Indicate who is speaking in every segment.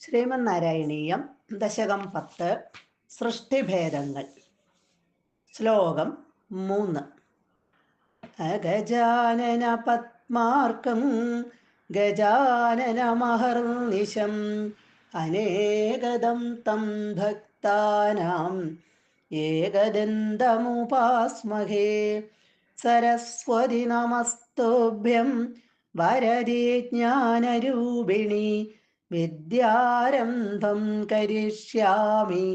Speaker 1: ശ്രീമന്നാരായണീയം ദശകം 10 സൃഷ്ടിഭേദങ്ങൾ. ശ്ലോകം 3. അഗജാനന പത്മാർക്കം ഗജാനനമഹർനിശം അനേകദം തം ഭക്താനാം ഏകദന്തമുപാസ്മഹേ. സരസ്വതി നമസ്തുഭ്യം വരദേ ജ്ഞാനരൂപിണി വിദ്യാരംഭം കരിഷ്യാമി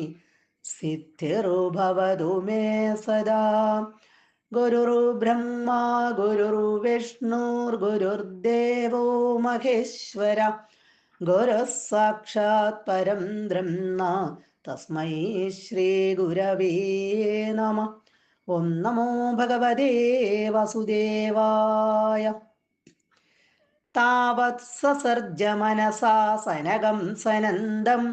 Speaker 1: സിദ്ധിർഭവതു മേ സദാ. ഗുരുർബ്രഹ്മാ ഗുരുർവിഷ്ണുർഗുരുർദേവോ മഹേശ്വര ഗുരുഃ സാക്ഷാത് പരം ബ്രഹ്മ തസ്മൈ ശ്രീ ഗുരവേ നമഃ. ഓം നമോ ഭഗവതേ വസുദേവായ. താവത് സസർജ മനസാ സനകം സനന്ദം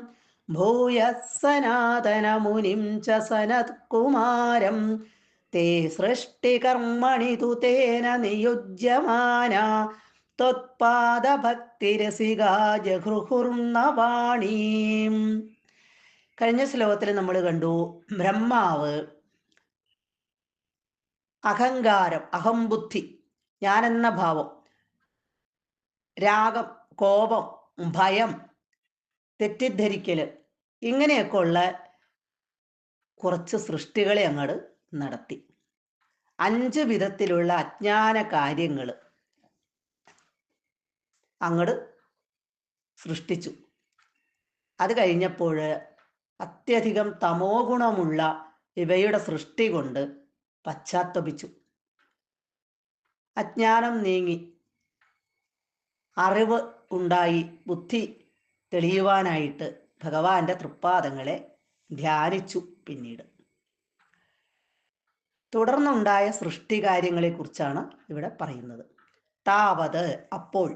Speaker 1: ഭൂയഃ സനാതനമുനിം ച സനത്കുമാരം തേ സൃഷ്ടികർമ്മണി തു തേന നിയുജ്യമാനാ ത്വത്പാദഭക്തിരസികാ ജഗൃഹുർണവാണീം. കഴിഞ്ഞ ശ്ലോകത്തിൽ നമ്മൾ കണ്ടു, ബ്രഹ്മാവ് അഹങ്കാരം, അഹംബുദ്ധി, ഞാനെന്ന ഭാവം, രാഗം, കോപം, ഭയം, തെറ്റിദ്ധരിക്കല്, ഇങ്ങനെയൊക്കെ ഉള്ള കുറച്ച് സൃഷ്ടികളെ അങ്ങോട്ട് നടത്തി. 5 വിധത്തിലുള്ള അജ്ഞാന കാര്യങ്ങൾ അങ്ങോട്ട് സൃഷ്ടിച്ചു. അത് കഴിഞ്ഞപ്പോൾ അത്യധികം തമോ ഗുണമുള്ള ഇവയുടെ സൃഷ്ടി കൊണ്ട് പശ്ചാത്തപിച്ചു. അജ്ഞാനം നീങ്ങി അറിവ് ഉണ്ടായി ബുദ്ധി തെളിയുവാനായിട്ട് ഭഗവാന്റെ തൃപ്പാദങ്ങളെ ധ്യാനിച്ചു. പിന്നീട് തുടർന്നുണ്ടായ സൃഷ്ടികാര്യങ്ങളെ കുറിച്ചാണ് ഇവിടെ പറയുന്നത്. താവത് അപ്പോൾ,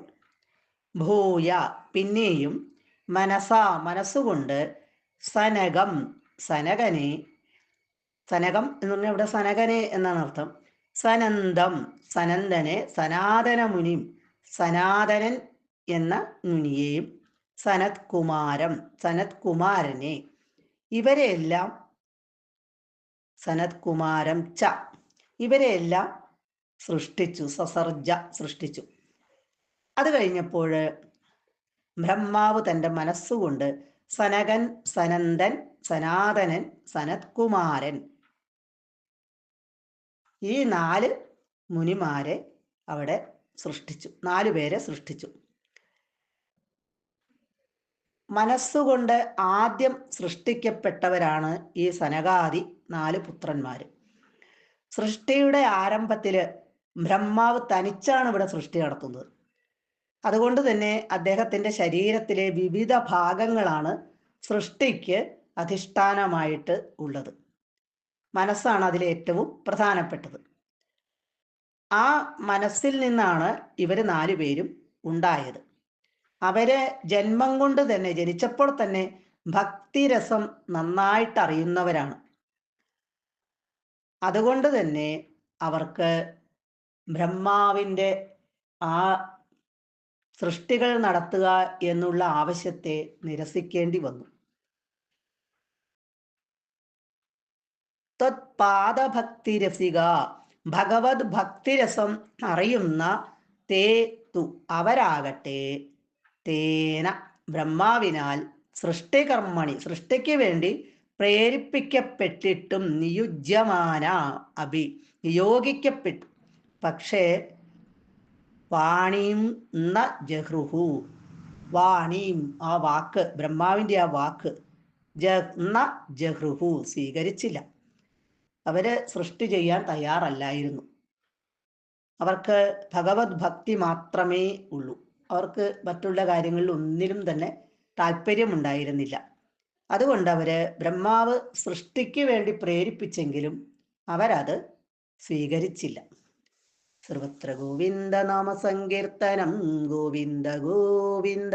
Speaker 1: ഭൂയ പിന്നെയും, മനസാ മനസ്സുകൊണ്ട്, സനകം സനകനെ, സനകം എന്ന് പറഞ്ഞാൽ ഇവിടെ സനകനെ എന്നാണ് അർത്ഥം, സനന്ദം സനന്ദനെ, സനാതനമുനി സനാതനൻ എന്ന മുനിയെയും, സനത്കുമാരം സനത്കുമാരനെ, ഇവരെയെല്ലാം, സനത്കുമാരം ച ഇവരെയെല്ലാം സൃഷ്ടിച്ചു. സസർജ സൃഷ്ടിച്ചു. അത് കഴിഞ്ഞപ്പോൾ ബ്രഹ്മാവ് തൻ്റെ മനസ്സുകൊണ്ട് സനകൻ, സനന്ദൻ, സനാതനൻ, സനത്കുമാരൻ ഈ 4 മുനിമാരെ അവിടെ സൃഷ്ടിച്ചു. 4 പേരെ സൃഷ്ടിച്ചു. മനസ്സുകൊണ്ട് ആദ്യം സൃഷ്ടിക്കപ്പെട്ടവരാണ് ഈ സനകാദി 4 പുത്രന്മാർ. സൃഷ്ടിയുടെ ആരംഭത്തിൽ ബ്രഹ്മാവ് തനിച്ചാണ് ഇവിടെ സൃഷ്ടി നടത്തുന്നത്. അതുകൊണ്ട് തന്നെ അദ്ദേഹത്തിൻ്റെ ശരീരത്തിലെ വിവിധ ഭാഗങ്ങളാണ് സൃഷ്ടിക്ക് അധിഷ്ഠാനമായിട്ട് ഉള്ളത്. മനസ്സാണ് അതിലെ ഏറ്റവും പ്രധാനപ്പെട്ടത്. ആ മനസ്സിൽ നിന്നാണ് ഇവർ 4 പേരും ഉണ്ടായത്. അവര് ജന്മം കൊണ്ട് തന്നെ, ജനിച്ചപ്പോൾ തന്നെ ഭക്തിരസം നന്നായിട്ട് അറിയുന്നവരാണ്. അതുകൊണ്ട് തന്നെ അവർക്ക് ബ്രഹ്മാവിൻ്റെ ആ സൃഷ്ടികൾ നടത്തുക എന്നുള്ള ആവശ്യത്തെ നിരസിക്കേണ്ടി വന്നു. ത്വത്പാദഭക്തിരസിക ഭഗവത് ഭക്തിരസം അറിയുന്ന തേ തു അവരാകട്ടെ, തേന ബ്രഹ്മാവിനാൽ, സൃഷ്ടികർമ്മണി സൃഷ്ടിക്ക് വേണ്ടി പ്രേരിപ്പിക്കപ്പെട്ടിട്ടും, നിയുജ്യമാന അഭി നിയോഗിക്കപ്പെട്ടു, പക്ഷേ വാണീം ന ജഹ്രുഹു വാണീം ആ വാക്ക്, ബ്രഹ്മാവിൻ്റെ ആ വാക്ക്, ന ജഹ്രുഹു സ്വീകരിച്ചില്ല. അവര് സൃഷ്ടി ചെയ്യാൻ തയ്യാറല്ലായിരുന്നു. അവർക്ക് ഭഗവത് ഭക്തി മാത്രമേ ഉള്ളൂ. അവർക്ക് മറ്റുള്ള കാര്യങ്ങളിൽ ഒന്നിലും തന്നെ താല്പര്യമുണ്ടായിരുന്നില്ല. അതുകൊണ്ട് അവര് ബ്രഹ്മാവ് സൃഷ്ടിക്ക് വേണ്ടി പ്രേരിപ്പിച്ചെങ്കിലും അവരത് സ്വീകരിച്ചില്ല. സർവത്ര ഗോവിന്ദ നാമ സങ്കീർത്തനം. ഗോവിന്ദ ഗോവിന്ദ.